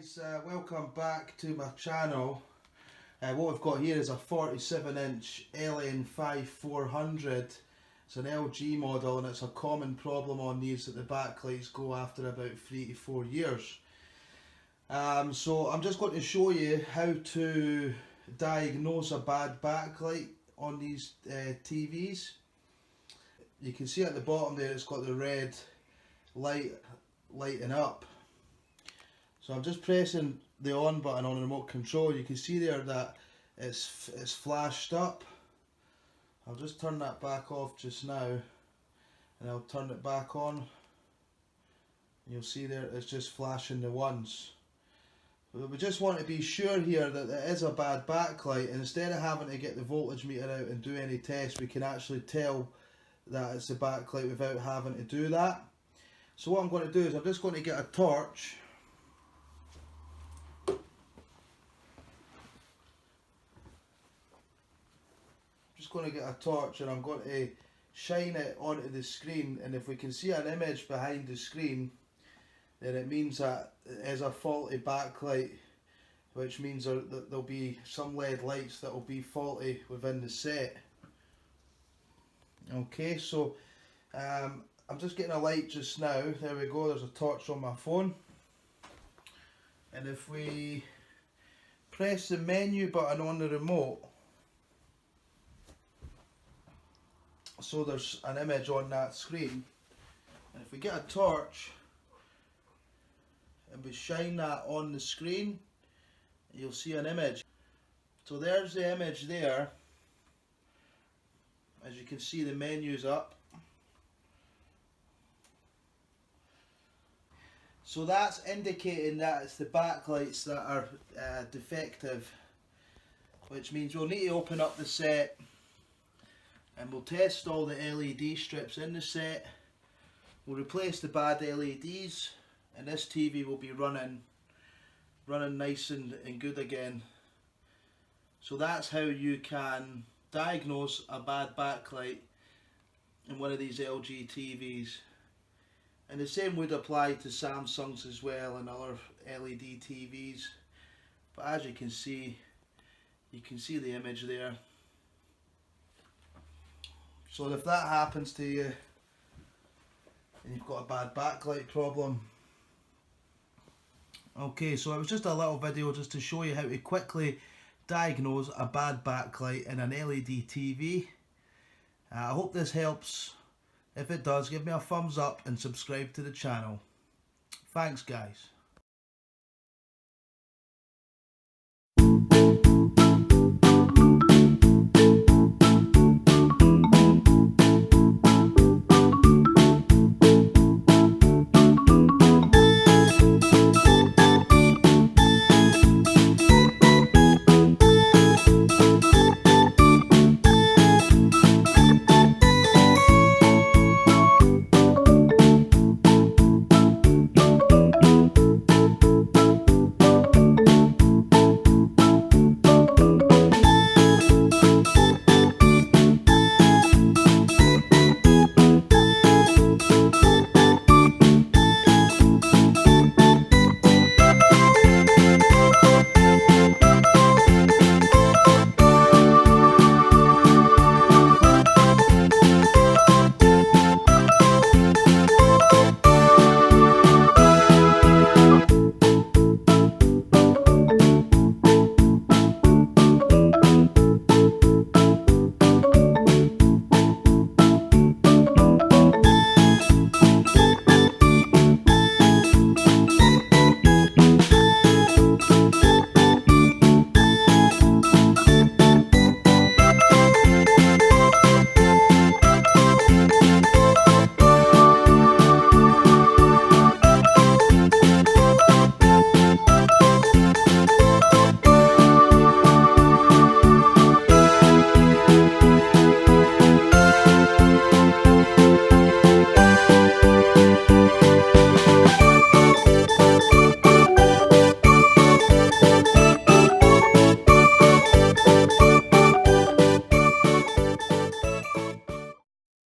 guys, welcome back to my channel. What we've got here is a 47-inch LN5400. It's an LG model and it's a common problem on these that the backlights go after about 3 to 4 years. So I'm just going to show you how to diagnose a bad backlight on these TVs. You can see at the bottom there it's got the red light lighting up. So I'm just pressing the on button on the remote control. You can see there that it's flashed up. I'll just turn that back off just now and I'll turn it back on. You'll see there it's just flashing the ones. But we just want to be sure here that it is a bad backlight, and instead of having to get the voltage meter out and do any tests, we can actually tell that it's a backlight without having to do that. So what I'm going to do is I'm just going to get a torch. Going to get a torch and I'm going to shine it onto the screen, and if we can see an image behind the screen, then it means that it is a faulty backlight, which means that there'll be some LED lights that will be faulty within the set. Okay, so I'm just getting a light just now. There we go, there's a torch on my phone, and if we press the menu button on the remote, so there's an image on that screen, and if we get a torch and we shine that on the screen, you'll see an image. So there's the image there. As you can see, the menu's up. So that's indicating that it's the backlights that are defective, which means we'll need to open up the set and we'll test all the LED strips in the set. We'll replace the bad LEDs, and this TV will be running nice and good again. So that's how you can diagnose a bad backlight in one of these LG TVs. And the same would apply to Samsungs as well and other LED TVs. But as you can see the image there. So if that happens to you and you've got a bad backlight problem. Okay, so it was just a little video just to show you how to quickly diagnose a bad backlight in an LED TV. I hope this helps. If it does, give me a thumbs up and subscribe to the channel. Thanks guys.